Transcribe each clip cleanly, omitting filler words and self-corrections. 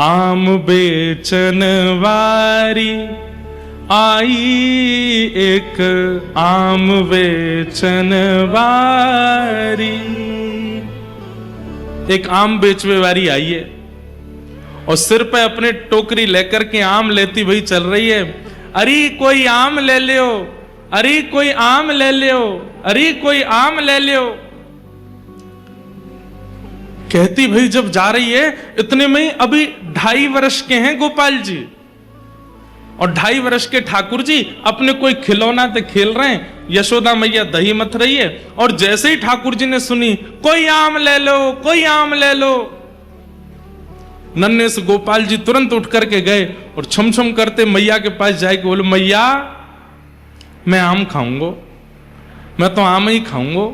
आम बेचन वारी आई, एक आम बेचन वारी। एक आम बेचवे वारी आई है और सिर पे अपने टोकरी लेकर के आम लेती हुई चल रही है। अरे कोई आम ले लियो, अरे कोई आम ले लियो, अरे कोई आम ले लियो। कहती भाई जब जा रही है, इतने में ही अभी 2.5 वर्ष के हैं गोपाल जी, और 2.5 वर्ष के ठाकुर जी अपने कोई खिलौना से खेल रहे हैं। यशोदा मैया दही मथ रही है, और जैसे ही ठाकुर जी ने सुनी कोई आम ले लो, कोई आम ले लो, नन्हे से गोपाल जी तुरंत उठ करके गए और छम छम करते मैया के पास जाके बोले, मैया मैं आम खाऊंगा, मैं तो आम ही खाऊंगा।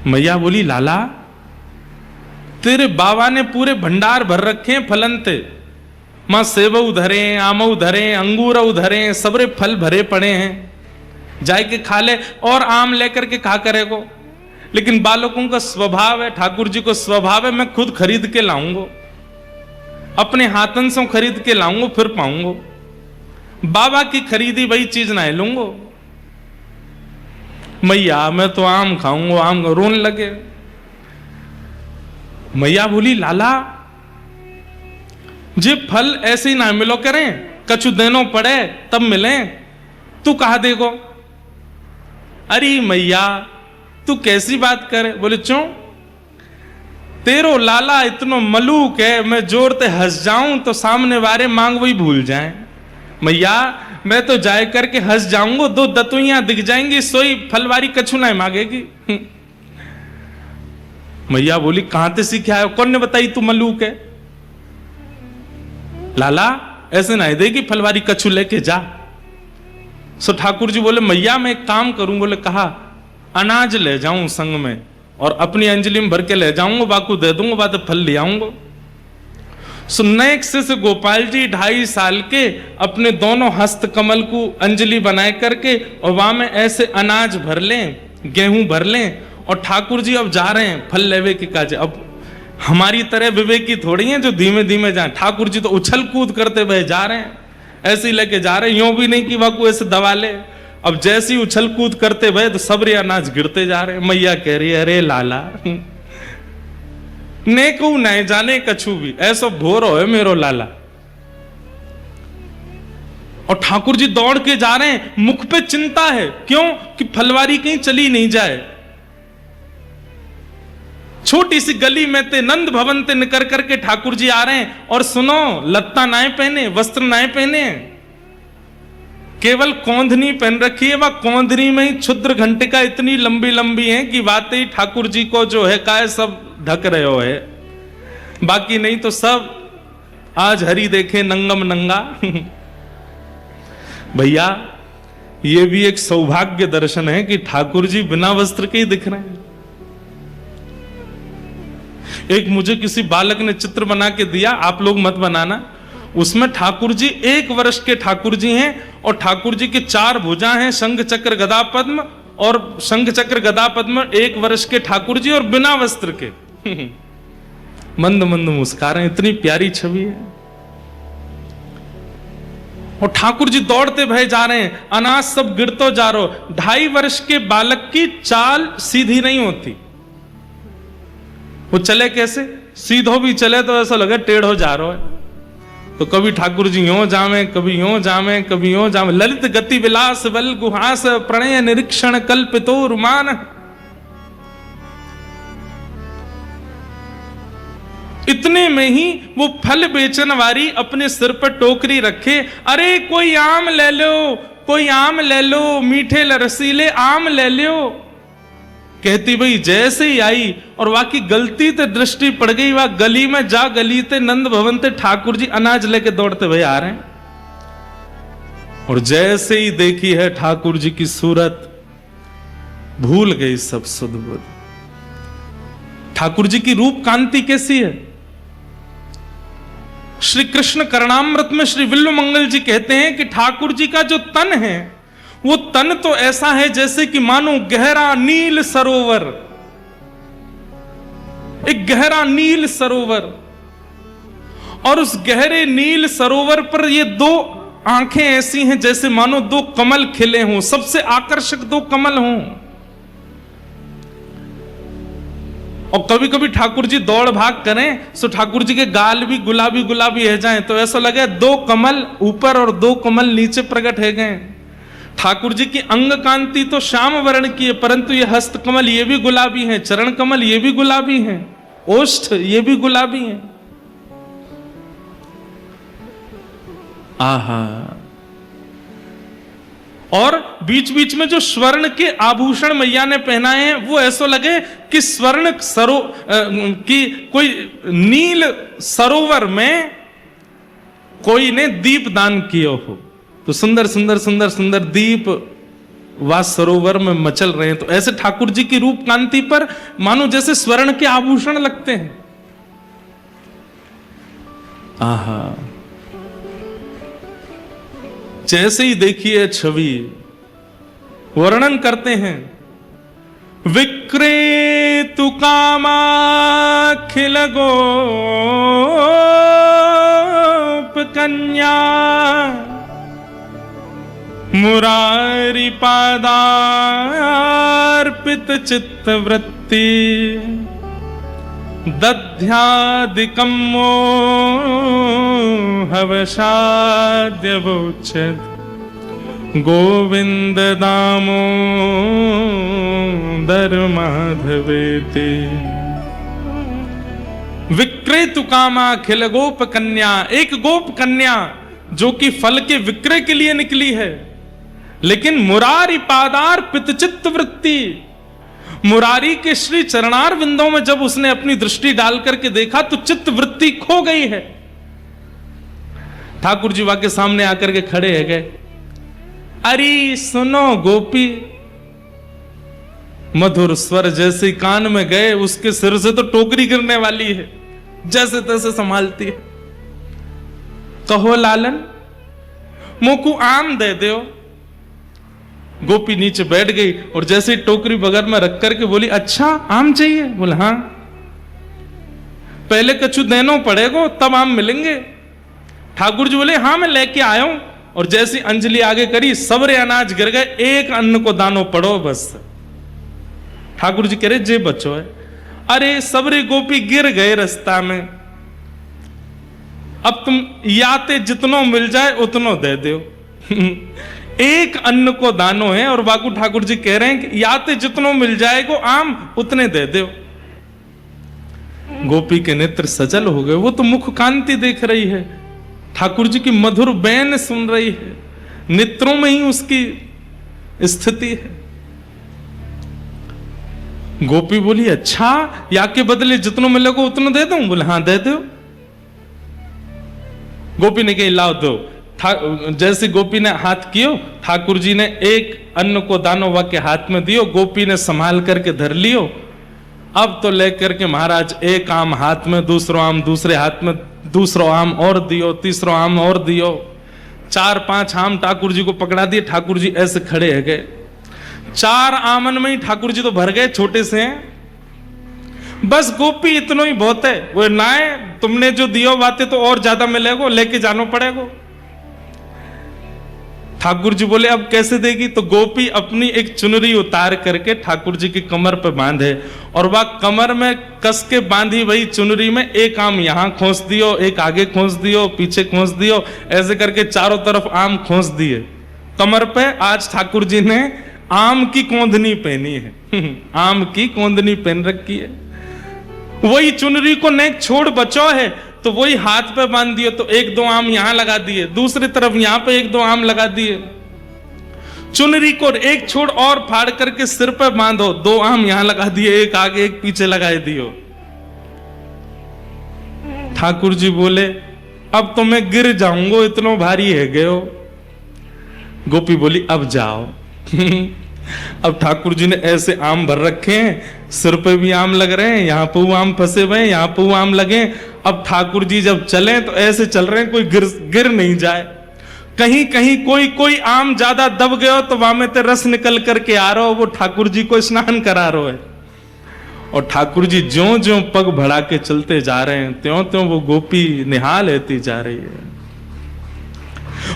मैया बोली, लाला तेरे बाबा ने पूरे भंडार भर रखे हैं फलन ते, मां सेब उधरे, आम उधरे, अंगूर उधरे, सबरे फल भरे पड़े हैं, जाए के खा ले, और आम लेकर के खा करेगो। लेकिन बालकों का स्वभाव है, ठाकुर जी को स्वभाव है, मैं खुद खरीद के लाऊंगा, अपने हाथन से खरीद के लाऊंगा, फिर पाऊंगा। बाबा की खरीदी वही चीज ना लूंगा। मैया मैं तो आम खाऊंगा, आम रोने लगे। मैया बोली, लाला जे फल ऐसे ही ना मिलो करें, कछु देनो पड़े तब मिले, तू कहा देगो। अरे मैया तू कैसी बात करे। बोले क्यों, तेरो लाला इतनो मलूक है, मैं जोर ते हंस जाऊं तो सामने वाले मांग वही भूल जाएं। मैया मैं तो जाए करके हंस जाऊंगा, 2 दतुइयां दिख जाएंगी, सोई फलवारी कछु ना मांगेगी। मैया बोली, कहां से सीखा है, कौन ने बताई तू मलूक है। लाला ऐसे ना देगी फलवारी कछु लेके जा। सो ठाकुर जी बोले, मैया मैं एक काम करूं। बोले कहा, अनाज ले जाऊं संग में, और अपनी अंजलि में भर के ले जाऊंगा, बाकू दे दूंगा, बात फल ले आऊंगा। सो नेक्स्ट से गोपाल जी 2.5 साल के अपने दोनों हस्त कमल को अंजलि बनाए करके, और वहां में ऐसे अनाज भर लें, गेहूं भर लें, और ठाकुर जी अब जा रहे हैं फल लेवे के काज। अब हमारी तरह विवेकी थोड़ी हैं जो धीमे धीमे जाए, ठाकुर जी तो उछल कूद करते हुए जा रहे हैं, ऐसे ही लेके जा रहे हैं, यूं भी नहीं कि बाकू ऐसे दबा ले। अब जैसे ही उछल कूद करते हुए तो सबरे अनाज गिरते जा रहे हैं। मैया कह रही है, अरे लाला ने को नहीं जाने कछु भी, ऐसा भोर हो मेरो लाला। और ठाकुर जी दौड़ के जा रहे हैं, मुख पे चिंता है, क्यों कि फलवारी कहीं चली नहीं जाए। छोटी सी गली में ते नंद भवन ते निकर करके ठाकुर जी आ रहे हैं, और सुनो लत्ता नाए पहने, वस्त्र नाए पहने, केवल कौंधनी पहन रखी है। वह कौंधनी में ही क्षुद्र घंटिका इतनी लंबी लंबी है कि वाकई ठाकुर जी को जो है काय सब ढक रहे हो है, बाकी नहीं तो सब आज हरि देखे नंगम नंगा। भैया ये भी एक सौभाग्य दर्शन है कि ठाकुर जी बिना वस्त्र के ही दिख रहे हैं। एक मुझे किसी बालक ने चित्र बना के दिया, आप लोग मत बनाना, उसमें ठाकुर जी 1 वर्ष के ठाकुर जी हैं, और ठाकुर जी के 4 भुजा हैं, शंख चक्र गदा पद्म, और शंख चक्र गदा पद्म 1 वर्ष के ठाकुर जी, और बिना वस्त्र के मंद मंद मुस्कुरा रहे हैं। इतनी प्यारी छवि है। और ठाकुर जी दौड़ते भय जा रहे हैं, अनाज सब गिरतो जा रहा। 2.5 वर्ष के बालक की चाल सीधी नहीं होती, वो चले कैसे, सीधो भी चले तो ऐसा लगे टेढ़ो जा रहा है। तो कभी ठाकुर जी यूं जावे, कभी यूं जावे, कभी यूं जावे। ललित गति विलास बल गुहास, प्रणय निरीक्षण कल्पितो रुमान। इतने में ही वो फल बेचन वाली अपने सिर पर टोकरी रखे, अरे कोई आम ले लो, कोई आम ले लो, मीठे रसीले आम ले लो। कहती भाई जैसे ही आई, और वाकई गलती ते दृष्टि पड़ गई, वह गली में जा, गली ते नंद भवन ते ठाकुर जी अनाज लेके दौड़ते हुए आ रहे हैं। और जैसे ही देखी है ठाकुर जी की सूरत, भूल गई सब सुध बुध। ठाकुर जी की रूप कांति कैसी है। श्री कृष्ण करणामृत में श्री विल्व मंगल जी कहते हैं कि ठाकुर जी का जो तन है, वो तन तो ऐसा है जैसे कि मानो गहरा नील सरोवर, एक गहरा नील सरोवर। और उस गहरे नील सरोवर पर ये दो आंखें ऐसी हैं जैसे मानो दो कमल खिले हों, सबसे आकर्षक दो कमल हों। और कभी कभी ठाकुर जी दौड़ भाग करें तो ठाकुर जी के गाल भी गुलाबी गुलाबी है जाएं, तो ऐसा लगे दो कमल ऊपर और दो कमल नीचे प्रकट है गए। ठाकुर जी की अंग कांति तो श्याम वर्ण की है, परंतु ये हस्त कमल ये भी गुलाबी हैं, चरण कमल ये भी गुलाबी हैं, ओष्ठ ये भी गुलाबी हैं। आहा। और बीच बीच में जो स्वर्ण के आभूषण मैया ने पहनाए हैं वो ऐसा लगे कि स्वर्ण की कोई नील सरोवर में कोई ने दीप दान किया हो, तो सुंदर सुंदर सुंदर सुंदर दीप वह सरोवर में मचल रहे हैं। तो ऐसे ठाकुर जी की रूप कांति पर मानो जैसे स्वर्ण के आभूषण लगते हैं। आहा। जैसे ही देखिए छवि वर्णन करते हैं, विक्रेतु कामाखिल गोप कन्या मुरारी पादार्पित चित्तवृत्ति दध्यादिकं मोहवशाद्यवोच्यत गोविंद दामोदर माधवेति। विक्रेतु कामाखिल गोप कन्या, एक गोप कन्या जो कि फल के विक्रय के लिए निकली है, लेकिन मुरारी पादार्पित चित्तवृत्ति, मुरारी के श्री चरणार विंदों में जब उसने अपनी दृष्टि डाल करके देखा तो चित्त वृत्ति खो गई है। ठाकुर जी वहां के सामने आकर के खड़े है गए, अरे सुनो गोपी, मधुर स्वर जैसे कान में गए उसके सिर से तो टोकरी गिरने वाली है, जैसे तैसे संभालती है। कहो लालन मोकू आम दे दो। गोपी नीचे बैठ गई और जैसे ही टोकरी बगल में रख करके बोली, अच्छा आम चाहिए? बोले हाँ। पहले कछु देनो पड़ेगो तब आम मिलेंगे। ठाकुर जी बोले हाँ मैं लेके आया हूं। और जैसी अंजलि आगे करी सबरे अनाज गिर गए, एक अन्न को दानो पड़ो बस। ठाकुर जी कह रहे जे बच्चो है। अरे सबरे गोपी गिर गए रास्ता में, अब तुम याते जितनो मिल जाए उतनो दे दो। एक अन्न को दानो है और बाकू ठाकुर जी कह रहे हैं कि याते जितनो मिल जाएगो आम उतने दे दो। गोपी के नेत्र सजल हो गए, वो तो मुख कांति देख रही है, ठाकुर जी की मधुर बैन सुन रही है, नेत्रों में ही उसकी स्थिति है। गोपी बोली अच्छा या के बदले जितनो मिलेगो उतनो दे दूं? बोले हाँ दे दो। गोपी ने कही लाओ दो। जैसे गोपी ने हाथ कियो, ठाकुर जी ने एक अन्न को दानो वा के हाथ में दियो, गोपी ने संभाल करके धर लियो। अब तो लेकर के महाराज एक आम हाथ में, दूसरो आम दूसरे हाथ में, दूसरो आम और दियो, तीसरो आम और दियो, 4-5 आम ठाकुर जी को पकड़ा दिए। ठाकुर जी ऐसे खड़े है गए, 4 आमन में ही ठाकुर जी तो भर गए, छोटे से हैं। बस गोपी इतनो ही बहुत है। वो ना है तुमने जो दियो बातें तो और ज्यादा मिलेगो, लेके जानो पड़ेगो। ठाकुर जी बोले अब कैसे देगी? तो गोपी अपनी एक चुनरी उतार करके ठाकुर जी की कमर पे बांधे और वह कमर में कस के बांधी वही चुनरी में एक आम यहां खोस दियो, एक आगे खोस दियो, पीछे खोस दियो, ऐसे करके चारों तरफ आम खोस दिए कमर पे। आज ठाकुर जी ने आम की कोंदनी पहनी है, आम की कोंदनी पहन रखी है। वही चुनरी को नेक छोड़ बचो है तो वही हाथ पे बांध दिए, तो 1-2 आम यहां लगा दिए, दूसरी तरफ यहां पे 1-2 आम लगा दिए। चुनरी को एक छोड़ और फाड़ करके सिर पे बांधो, 2 आम यहां लगा दिए, एक आगे एक पीछे लगा दियो। ठाकुर जी बोले अब तो मैं गिर जाऊंगा, इतना भारी है गयो। गोपी बोली अब जाओ। अब ठाकुर जी ने ऐसे आम भर रखे हैं, सिर पे भी आम लग रहे हैं, यहाँ पे आम फंसे हुए हैं, यहाँ पे आम लगे। अब ठाकुर जी जब चले तो ऐसे चल रहे हैं कोई गिर नहीं जाए। कहीं कहीं कोई आम ज्यादा दब गया तो वहां में ते रस निकल करके आ रहा हो, वो ठाकुर जी को स्नान करा रहा है। और ठाकुर जी ज्यों ज्यों पग बढ़ा के चलते जा रहे हैं, त्यों त्यों वो गोपी निहाल लेती जा रही है।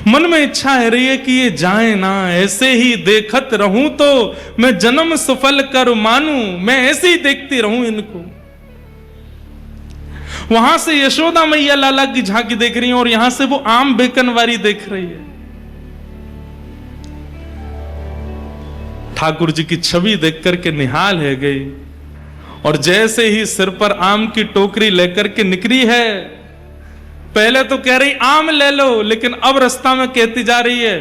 मन में इच्छा है रही है कि ये जाए ना, ऐसे ही देखत रहूं तो मैं जन्म सफल कर मानूं, मैं ऐसे ही देखती रहूं इनको। वहां से यशोदा मैया लाला की झांकी देख रही है और यहां से वो आम बेकनवारी देख रही है। ठाकुर जी की छवि देख करके निहाल है गई और जैसे ही सिर पर आम की टोकरी लेकर के निकली है, पहले तो कह रही आम ले लो, लेकिन अब रास्ता में कहती जा रही है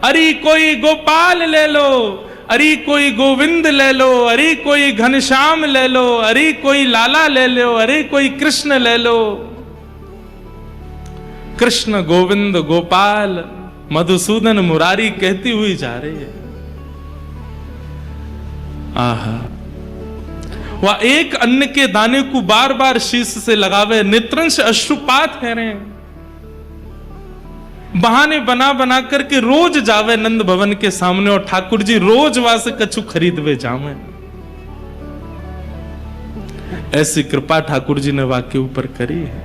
अरे कोई गोपाल ले लो, अरे कोई गोविंद ले लो, अरे कोई घनश्याम ले लो, अरे कोई लाला ले लो, अरे कोई कृष्ण ले लो। कृष्ण गोविंद गोपाल मधुसूदन मुरारी कहती हुई जा रही है। आहा, वह एक अन्न के दाने को बार बार शीश से लगावे, नेत्रंश अश्रुपात कह रहे हैं। बहाने बना बना करके रोज जावे नंद भवन के सामने और ठाकुर जी रोज वहां से कछु खरीदवे जावे। ऐसी कृपा ठाकुर जी ने वाक्य ऊपर करी है।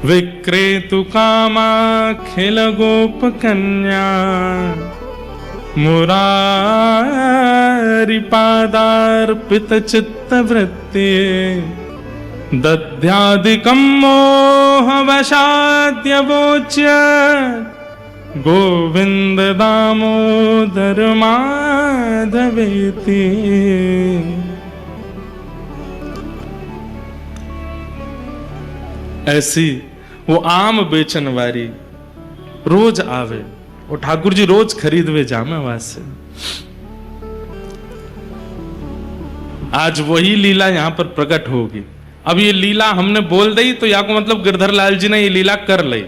विक्रेतु कामा खिल गोप कन्या, मुरारी पादार्पित चित्त वृत्ति, दध्यादिकं मोहवशाद्यवोच्य, गोविंद दामोदर माधवेति। ऐसी वो आम बेचन वाली रोज आवे और ठाकुर जी रोज खरीदवे जामे वहां से। आज वही लीला यहां पर प्रकट होगी। अब ये लीला हमने बोल दी तो या को मतलब गिरधर लाल जी ने ये लीला कर ली।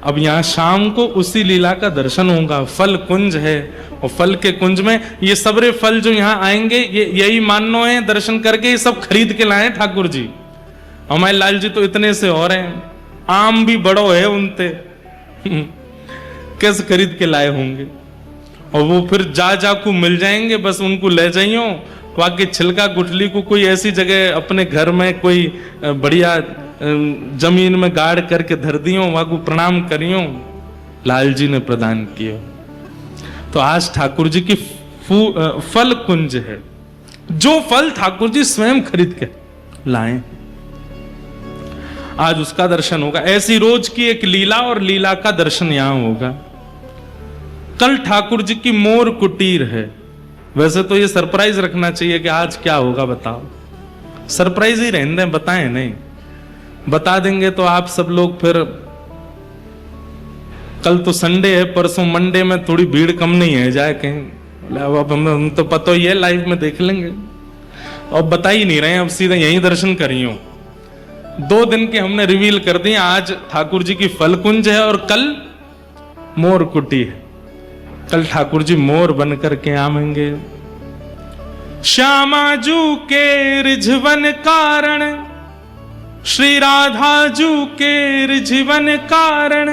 अब यहां शाम को उसी लीला का दर्शन होगा। फल कुंज है और फल के कुंज में ये सबरे फल जो यहाँ आएंगे ये यही मानो है, दर्शन करके ये सब खरीद के लाए ठाकुर जी। हमारे लाल जी तो इतने से और हैं, आम भी बड़ो है उनते कैसे खरीद के लाए होंगे। और वो फिर जा को मिल जाएंगे, बस उनको ले जाइयो। वहां की छिलका गुठली को कोई ऐसी जगह अपने घर में कोई बढ़िया जमीन में गाड़ करके धर दियो, वहां को प्रणाम करियो, लाल जी ने प्रदान किया। तो आज ठाकुर जी की फल कुंज है, जो फल ठाकुर जी स्वयं खरीद के लाए, आज उसका दर्शन होगा। ऐसी रोज की एक लीला और लीला का दर्शन यहां होगा। कल ठाकुर जी की मोर कुटीर है। वैसे तो ये सरप्राइज रखना चाहिए कि आज क्या होगा बताओ, सरप्राइज ही रहने दें, बताएं नहीं। बता देंगे तो आप सब लोग फिर, कल तो संडे है, परसों मंडे में थोड़ी भीड़ कम नहीं है जाए कहीं। अब हम तो पता ही है, लाइव में देख लेंगे। अब बता ही नहीं रहे, अब सीधे यहीं दर्शन करियो। 2 दिन के हमने रिवील कर दिए। आज ठाकुर जी की फलकुंज है और कल मोर कुटी है। कल ठाकुर जी मोर बन करके आवेंगे। श्यामा जू के रिझवन कारण, श्री राधा जू के रिझवन कारण,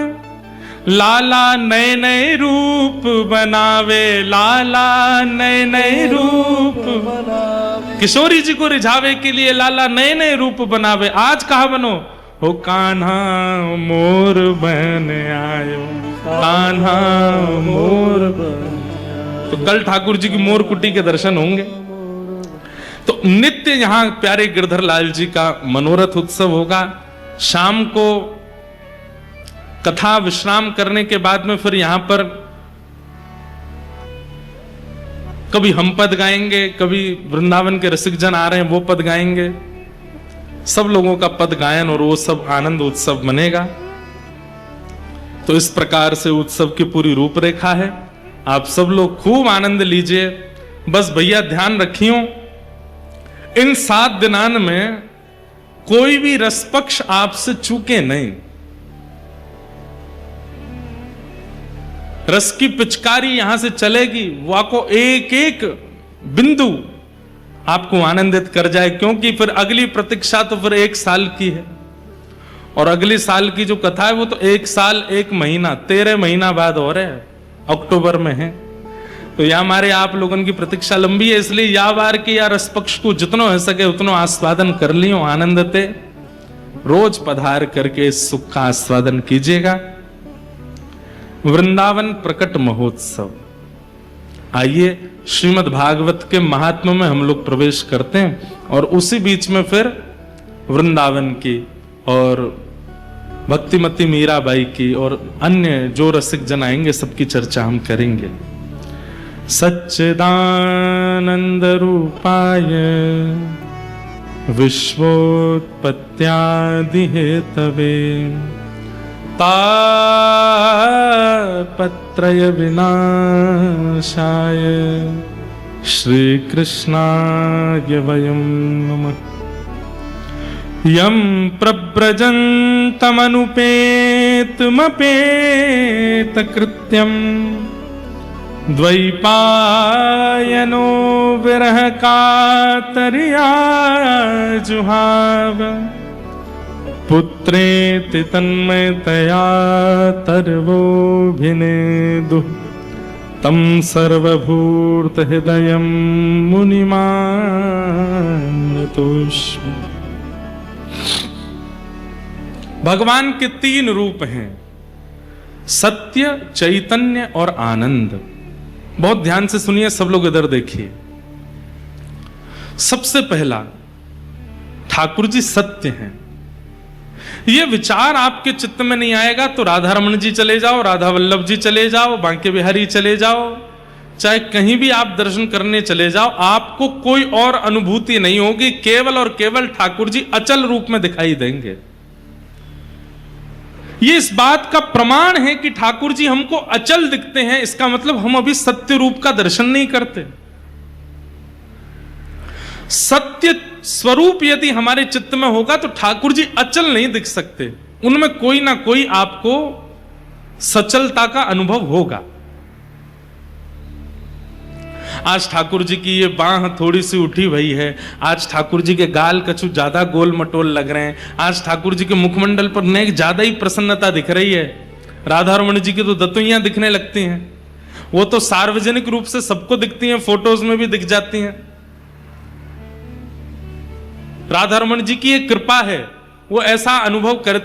लाला नए नए रूप बनावे, लाला नए नए रूप बनावे। किशोरी जी को रिझावे के लिए लाला नए नए रूप बनावे। आज कहा बनो हो, कान्हा मोर बन आयो, कान्हा मोर बन। तो कल ठाकुर जी की मोर कुटी के दर्शन होंगे। तो नित्य यहां प्यारे गिरधर लाल जी का मनोरथ उत्सव होगा। शाम को कथा विश्राम करने के बाद में फिर यहां पर कभी हम पद गाएंगे, कभी वृंदावन के रसिक जन आ रहे हैं वो पद गाएंगे। सब लोगों का पद गायन और वो सब आनंद उत्सव बनेगा। तो इस प्रकार से उत्सव की पूरी रूपरेखा है। आप सब लोग खूब आनंद लीजिए। बस भैया ध्यान रखियो, इन 7 दिनान में कोई भी रसपक्ष आपसे चूके नहीं। रस की पिचकारी यहां से चलेगी, वो आपको एक एक बिंदु आपको आनंदित कर जाए। क्योंकि फिर अगली प्रतीक्षा तो फिर 1 साल की है और अगले साल की जो कथा है वो तो 1 साल 1 महीना 13 महीना बाद हो रहे हैं, अक्टूबर में है। तो या हमारे आप लोगों की प्रतीक्षा लंबी है, इसलिए या बार के या रस पक्ष को जितनो हो सके उतनो आस्वादन कर लियो आनंदते। रोज पधार करके इस सुख का आस्वादन कीजिएगा। वृंदावन प्रकट महोत्सव, आइए श्रीमद् भागवत के महात्म्य में हम लोग प्रवेश करते हैं और उसी बीच में फिर वृंदावन की और भक्तिमती मीराबाई की और अन्य जो रसिक जन आएंगे सबकी चर्चा हम करेंगे। सच्चिदानंद रूपाय विश्वोत्पत्त्यादि हेतवे तापत्रय विनाशाय श्री कृष्णाय वयं नमः। यं प्रव्रजन्तमनुपेतमपेतकृत्यं द्वैपायनो विरह कातर्या जुहाव पुत्रेति तन्मयतया तर्वोऽभिनेदुः तं सर्वभूत हृदयं मुनिमानतोऽस्मि। भगवान के 3 रूप हैं, सत्य, चैतन्य और आनंद। बहुत ध्यान से सुनिए, सब लोग इधर देखिए। सबसे पहला, ठाकुर जी सत्य हैं। यह विचार आपके चित्त में नहीं आएगा तो राधा रमन जी चले जाओ, राधा वल्लभ जी चले जाओ, बांके बिहारी चले जाओ, चाहे कहीं भी आप दर्शन करने चले जाओ, आपको कोई और अनुभूति नहीं होगी। केवल और केवल ठाकुर जी अचल रूप में दिखाई देंगे। ये इस बात का प्रमाण है कि ठाकुर जी हमको अचल दिखते हैं, इसका मतलब हम अभी सत्य रूप का दर्शन नहीं करते। सत्य स्वरूप यदि हमारे चित्त में होगा तो ठाकुर जी अचल नहीं दिख सकते, उनमें कोई ना कोई आपको सचलता का अनुभव होगा। आज ठाकुर जी की ये बांह थोड़ी सी उठी हुई है, आज ठाकुर जी के गाल कछु ज्यादा गोल मटोल लग रहे हैं, आज ठाकुर जी के मुखमंडल पर नेक ज्यादा ही प्रसन्नता दिख रही है। राधा रमण जी की तो दतुइयां दिखने लगती हैं, वो तो सार्वजनिक रूप से सबको दिखती हैं, फोटोज में भी दिख जाती हैं। राधा रमण जी की एक कृपा है, वो ऐसा अनुभव कर,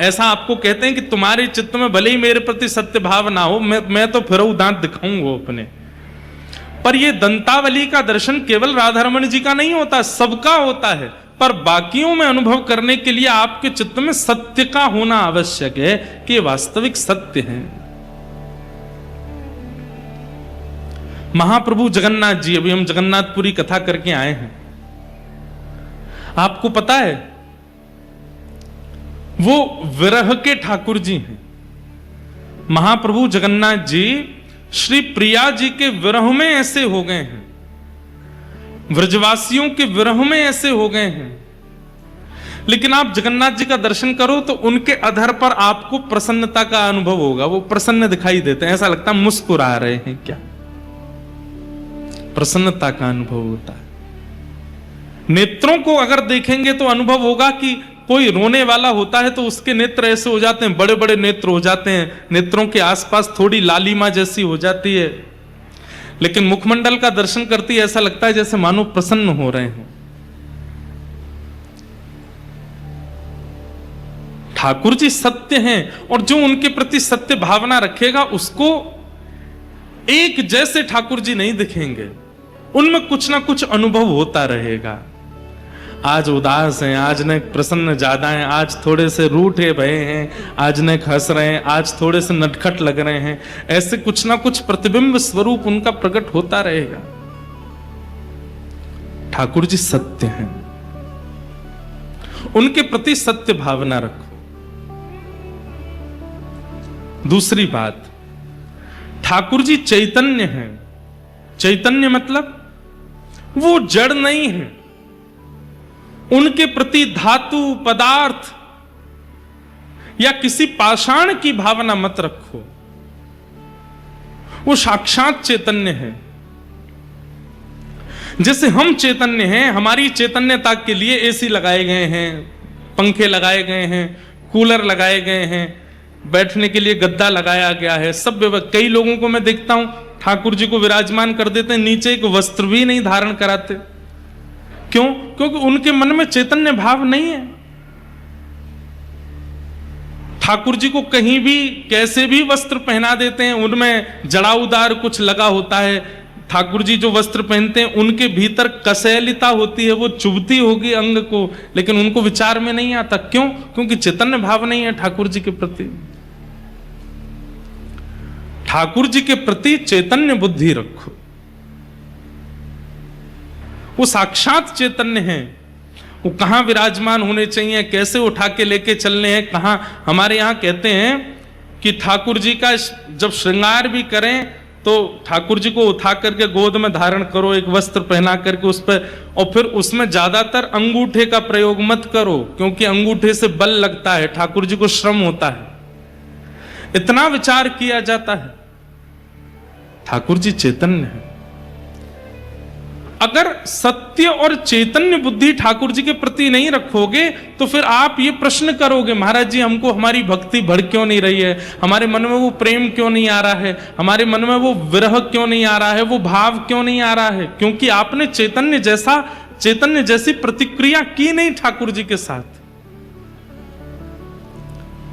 ऐसा आपको कहते हैं कि तुम्हारे चित्त में भले ही मेरे प्रति सत्य भाव ना हो, मैं तो फिर दांत दिखाऊंगा अपने। पर ये दंतावली का दर्शन केवल राधा रमण जी का नहीं होता, सबका होता है। पर बाकियों में अनुभव करने के लिए आपके चित्त में सत्य का होना आवश्यक है कि ये वास्तविक सत्य है। महाप्रभु जगन्नाथ जी, अभी हम जगन्नाथपुरी कथा करके आए हैं, आपको पता है वो विरह के ठाकुर जी हैं। महाप्रभु जगन्नाथ जी श्री प्रिया जी के विरह में ऐसे हो गए हैं, व्रजवासियों के विरह में ऐसे हो गए हैं। लेकिन आप जगन्नाथ जी का दर्शन करो तो उनके अधर पर आपको प्रसन्नता का अनुभव होगा, वो प्रसन्न दिखाई देते हैं, ऐसा लगता है मुस्कुरा रहे हैं क्या, प्रसन्नता का अनुभव होता है। नेत्रों को अगर देखेंगे तो अनुभव होगा कि कोई रोने वाला होता है तो उसके नेत्र ऐसे हो जाते हैं, बड़े बड़े नेत्र हो जाते हैं, नेत्रों के आसपास थोड़ी लालिमा जैसी हो जाती है। लेकिन मुखमंडल का दर्शन करती है ऐसा लगता है जैसे मानो प्रसन्न हो रहे हैं। ठाकुर जी सत्य हैं और जो उनके प्रति सत्य भावना रखेगा उसको एक जैसे ठाकुर जी नहीं दिखेंगे, उनमें कुछ ना कुछ अनुभव होता रहेगा। आज उदास हैं, आज न प्रसन्न ज्यादा हैं, आज थोड़े से रूठे भये हैं, आज न हंस रहे हैं, आज थोड़े से नटखट लग रहे हैं, ऐसे कुछ ना कुछ प्रतिबिंब स्वरूप उनका प्रकट होता रहेगा। ठाकुर जी सत्य हैं, उनके प्रति सत्य भावना रखो। दूसरी बात, ठाकुर जी चैतन्य हैं। चैतन्य मतलब वो जड़ नहीं है, उनके प्रति धातु पदार्थ या किसी पाषाण की भावना मत रखो, वो साक्षात चैतन्य है। जैसे हम चैतन्य हैं, हमारी चैतन्यता के लिए एसी लगाए गए हैं, पंखे लगाए गए हैं, कूलर लगाए गए हैं, बैठने के लिए गद्दा लगाया गया है, सब कई लोगों को मैं देखता हूं ठाकुर जी को विराजमान कर देते हैं, नीचे एक वस्त्र भी नहीं धारण कराते। क्यों? क्योंकि उनके मन में चैतन्य भाव नहीं है। ठाकुर जी को कहीं भी कैसे भी वस्त्र पहना देते हैं, उनमें जड़ाउदार कुछ लगा होता है। ठाकुर जी जो वस्त्र पहनते हैं उनके भीतर कसैलिता होती है, वो चुभती होगी अंग को, लेकिन उनको विचार में नहीं आता। क्यों? क्योंकि चैतन्य भाव नहीं है ठाकुर जी के प्रति। ठाकुर जी के प्रति चैतन्य बुद्धि रखो। वो साक्षात चैतन्य है, वो कहां विराजमान होने चाहिए, कैसे उठा के लेके चलने हैं, कहां। हमारे यहां कहते हैं कि ठाकुर जी का जब श्रृंगार भी करें तो ठाकुर जी को उठा करके गोद में धारण करो, एक वस्त्र पहना करके उस पर, और फिर उसमें ज्यादातर अंगूठे का प्रयोग मत करो, क्योंकि अंगूठे से बल लगता है, ठाकुर जी को श्रम होता है। इतना विचार किया जाता है। ठाकुर जी चैतन्य है। अगर सत्य और चैतन्य बुद्धि ठाकुर जी के प्रति नहीं रखोगे तो फिर आप ये प्रश्न करोगे, महाराज जी हमको हमारी भक्ति बढ़ क्यों नहीं रही है, हमारे मन में वो प्रेम क्यों नहीं आ रहा है, हमारे मन में वो विरह क्यों नहीं आ रहा है, वो भाव क्यों नहीं आ रहा है? क्योंकि आपने चैतन्य जैसी प्रतिक्रिया की नहीं ठाकुर जी के साथ।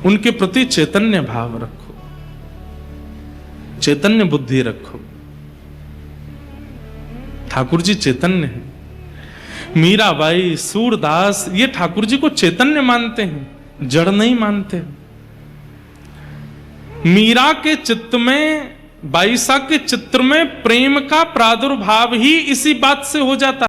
उनके प्रति चैतन्य भाव रखो, चैतन्य बुद्धि रखो। ठाकुर जी चैतन्य है। मीराबाई, सूरदास ये ठाकुर जी को चैतन्य मानते हैं, जड़ नहीं मानते। मीरा के चित्त में, बाईसा के चित्र में प्रेम का प्रादुर्भाव ही इसी बात से हो जाता।